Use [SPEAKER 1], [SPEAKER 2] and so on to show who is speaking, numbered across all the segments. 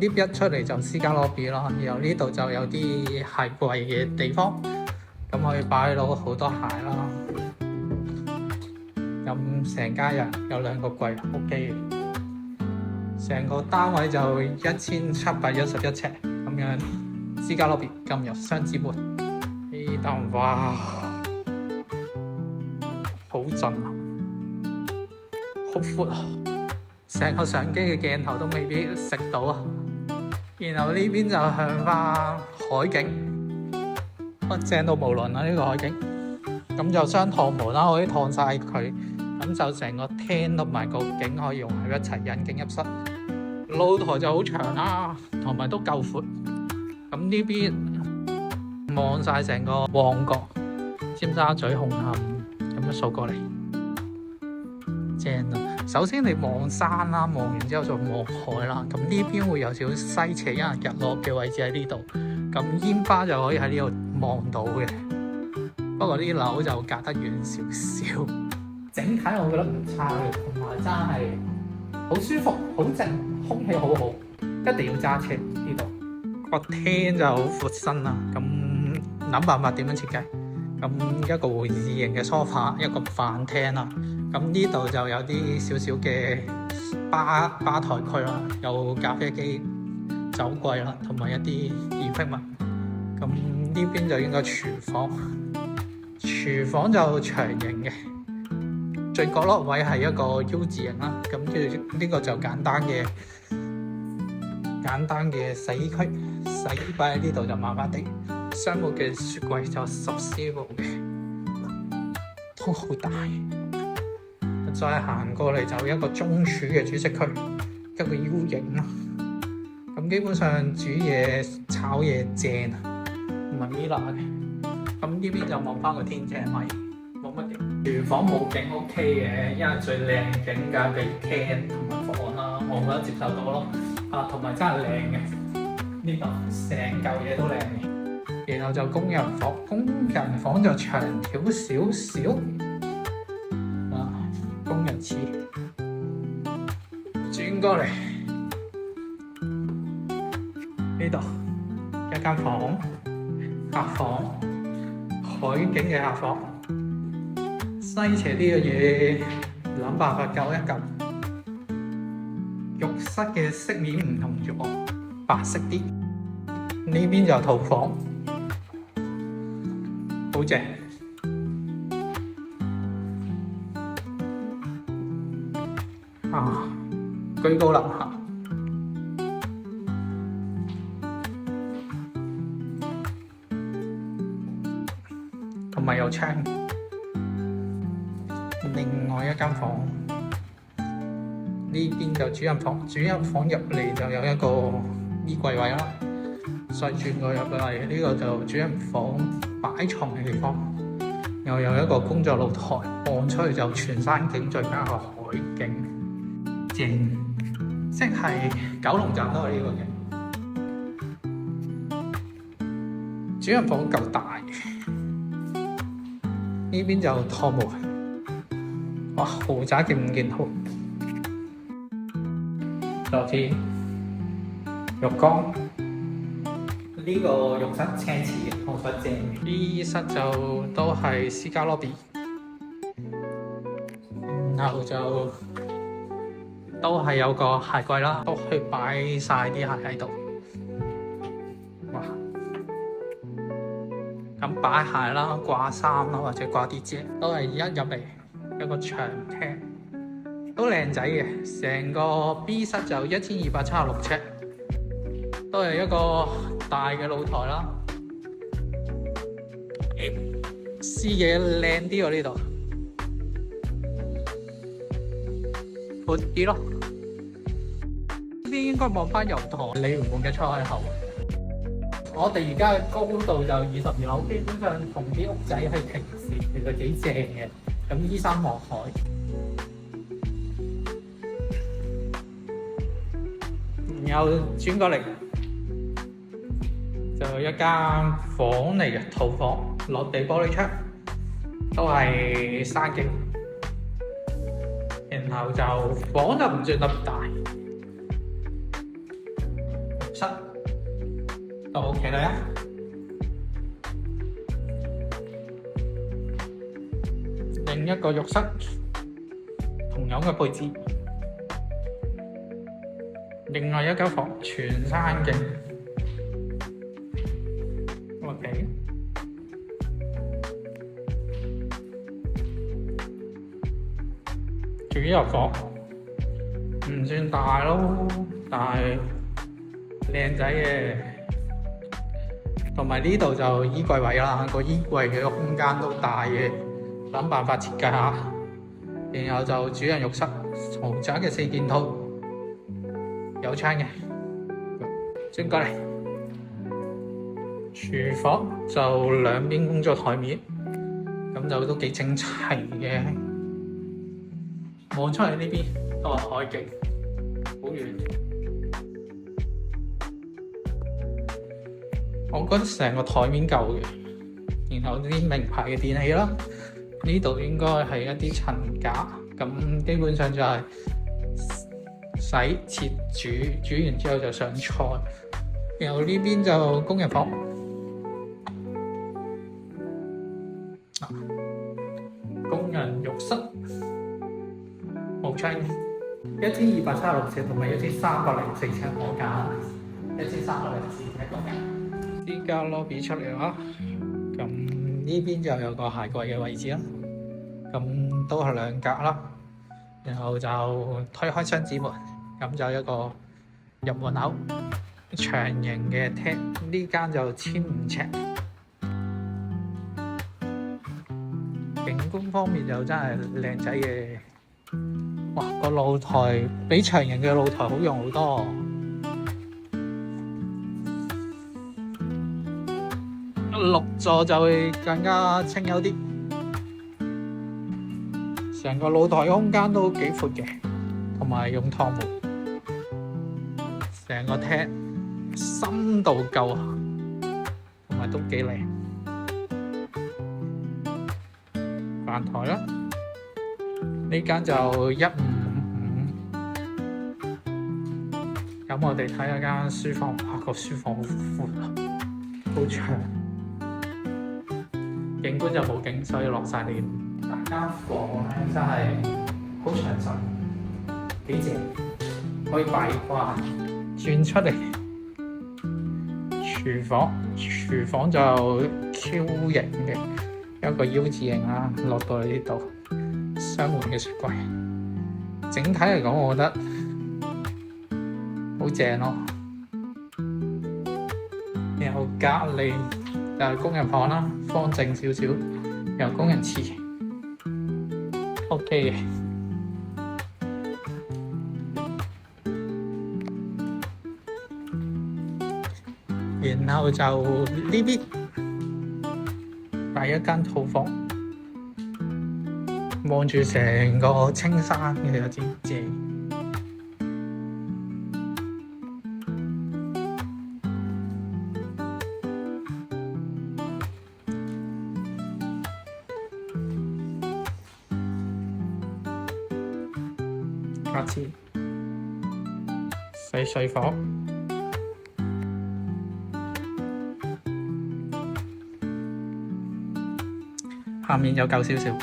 [SPEAKER 1] lift 一出嚟就私家 lobby 啦，然後呢度就有啲鞋櫃嘅地方，咁可以擺到好多鞋啦。咁成家人有2個櫃 OK 嘅，成個單位就1711尺咁樣。私家 lobby 今日雙子門呢度，哇，好震撼，好闊啊！成個相機嘅鏡頭都未必食到啊！然後呢邊就向翻海景，正到無倫啊！呢個海景，咁就雙趟門啦，可以趟晒佢，咁就成個廳同埋個景可以融合一齊，引景入室。露台就好長啦，同埋都夠闊。咁呢邊望晒成個旺角、尖沙咀、紅磡咁樣掃過嚟，正啊！首先你望山啦，望完之後就望海啦。咁呢邊會有少少西斜，因為日落嘅位置喺呢度。咁煙花就可以喺呢度望到嘅。不過啲樓就隔得遠少少。整體我覺得唔差嘅，同埋真係好舒服、好靜，空氣好好。一定要揸車呢度。個廳就好闊身啦。咁諗辦法點樣設計？咁一個會議型嘅梳化，一個飯廳啦。咁呢度就有啲少少嘅吧台區啦，有咖啡機、酒櫃啦，同埋一啲儀器物。咁呢邊就應該廚房，廚房就長形嘅，最角落位係一個 U 字形啦。咁跟住呢個就簡單嘅洗衣區，洗衣擺喺呢度就麻麻地。商務嘅雪櫃就10cm嘅，都好大。再行過嚟就一個中廚嘅煮食區，一個 U 型啦。咁基本上煮嘢、炒嘢正啊，唔係 Mila 嘅。咁呢邊就望翻個天井位，冇乜景。廚房冇景 OK 嘅，因為最靚景梗係俾 can 同埋房啦，我覺得接受到咯。同埋真係靚嘅，呢度成嚿嘢都靚嘅。然後就工人房，工人房就長條少少。工人廁轉過嚟呢度一間房，客房，海景嘅客房。西斜呢樣嘢諗辦法救一救。浴室嘅色面唔同咗，白色啲。呢邊就套房，好正。居高臨下，同埋有窗。另外一間房，呢邊就主人房。主人房入嚟就有一個衣櫃位啦，再轉過入嚟呢個就主人房擺床嘅地方，又有一個工作露台，望出去就全山景，再加個海景，正。即係九龍站都係呢個嘅。主人房夠大，呢邊就拖門。哇！豪宅嘅5件套，就似浴缸。呢個浴室青瓷，我覺得正。呢室就都係私家 lobby， 然後就都係有個鞋櫃啦，都可以擺晒啲鞋喺度。哇！咁擺鞋啦、掛衫啦，或者掛啲遮，都係一入嚟一個長廳，都靚仔嘅。成個 B 室就1276尺，都係一個大嘅露台啦。視野靚啲喎呢度，闊啲咯。呢邊應該望翻油塘鯉魚門嘅出海口。我哋而家嘅高度就22樓，基本上同啲屋仔係平視，其實幾正嘅。咁依山望海，然後轉過嚟就一間房嚟嘅，套房，落地玻璃窗，都係山景。然後就房就唔算特別大，室都 OK 啦。另一個浴室同樣嘅配置，另外一間房全山景 OK。主入房唔算大咯，但係靚仔嘅，同埋呢度就衣櫃位啦，個衣櫃嘅空間都大嘅，諗辦法設計下。然後就主人浴室，豪宅嘅4件套，有窗嘅。轉過嚟，廚房就兩邊工作台面，咁就都幾整齊嘅。望出嚟呢邊都係海景，好遠。我覺得成個台面夠嘅，然後啲名牌嘅電器啦，呢度應該係一啲層架，咁基本上就係洗、切、煮完之後就上菜。然後呢邊就工人房，工人浴室。冇窗，1276尺同埋1304尺可揀，1304尺都揀。依家 lobby 出嚟啦，咁呢邊就有個鞋櫃嘅位置啦，咁都係2格啦。然後就推開雙子門，咁就一個入門口，長形嘅廳。呢間就1500尺。景觀方面就真係靚仔嘅。哇！個露台比長形嘅露台好用好多，6座就會更加清幽啲。成個露台空間都幾闊嘅，同埋用趟門，成個廳深度夠，同埋都幾靚。飯台啦。呢間就1555，咁我哋睇下間書房，哇！個書房好闊啊，好長，景觀就冇景，所以落晒臉。但間房咧真係好詳實，幾正，可以擺掛。轉出嚟，廚房就 Q 型嘅，有一個 U 字形啦，落到嚟呢度。雙門嘅雪櫃，整體嚟講，我覺得好正咯。然後隔離就係工人房啦，方正少少，有工人廁，OK 嘅。然後就呢邊第一間套房。望住成個青山嘅有啲正，下次洗水房，下面有夠少少。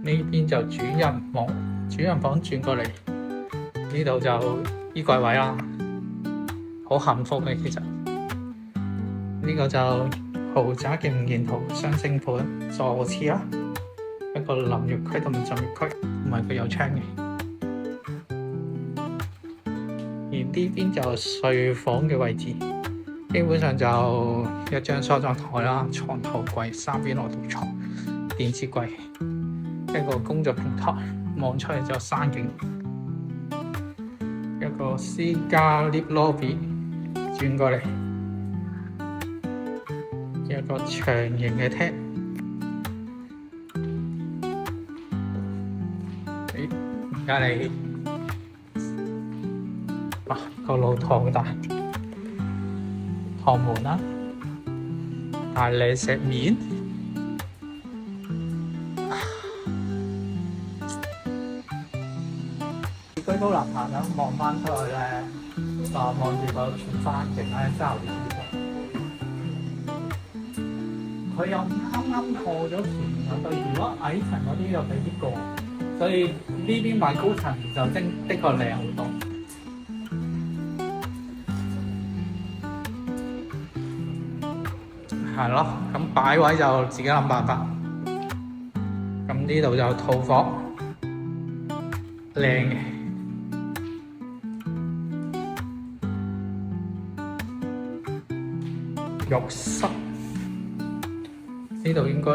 [SPEAKER 1] 呢邊就主人房轉過嚟，呢度就衣櫃位啦，好幸福嘅其實。呢個就豪宅嘅5件套雙星盤座廁啦，一個淋浴區同埋浸浴區，同埋佢有窗嘅。而呢邊就睡房嘅位置，基本上就一張梳妝台啦，床頭櫃3邊落到床，電子櫃。一個工作平台，望出嚟就山景。一個私家 lift lobby 轉過嚟，一個長形嘅廳。而家你個露台好大，趟門啦，大理石面。高樓下咁望翻出去咧，望住個全山景咧，真係好舒服。佢又啱啱過咗前兩對，如果矮層嗰啲又未必過，所以呢邊買高層就的確靚好多。係咯，咁擺位就自己諗辦法。咁呢度就套房，靚嘅浴室，呢度應該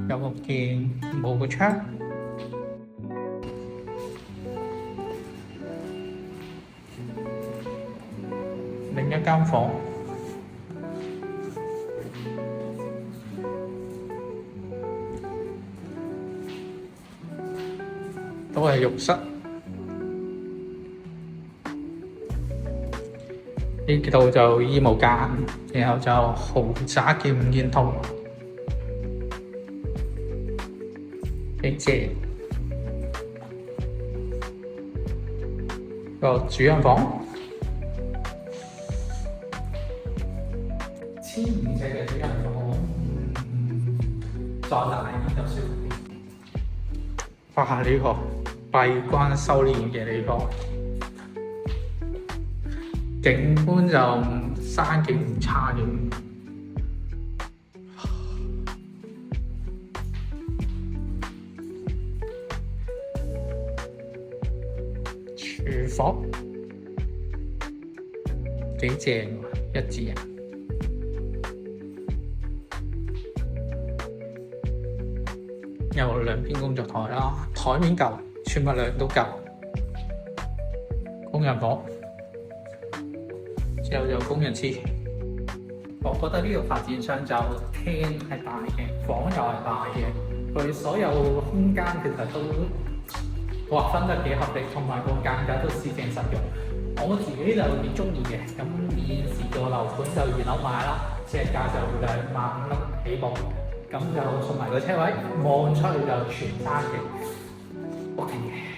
[SPEAKER 1] 有個鏡，冇個窗。另一間房。都係浴室，呢度就衣帽間，然後就豪宅嘅五件套，幾正。個主人房，1500嘅主人房，再大啲就舒服啲。哇！呢個閉關修煉嘅地方，景觀就山景唔差嘅。廚房幾正喎，一致啊！有兩邊工作台啦，台面夠，儲物量都夠。工人房之後有工人廁。我覺得呢個發展商就廳係大嘅，房又係大嘅，佢所有空間其實都劃分得幾合理，同埋個間隔都四正實用。我自己就幾中意嘅。咁現時個樓盤就二樓買啦，尺價就2萬蚊起步。咁就送埋個車位，望出去就全山景，OK 嘅。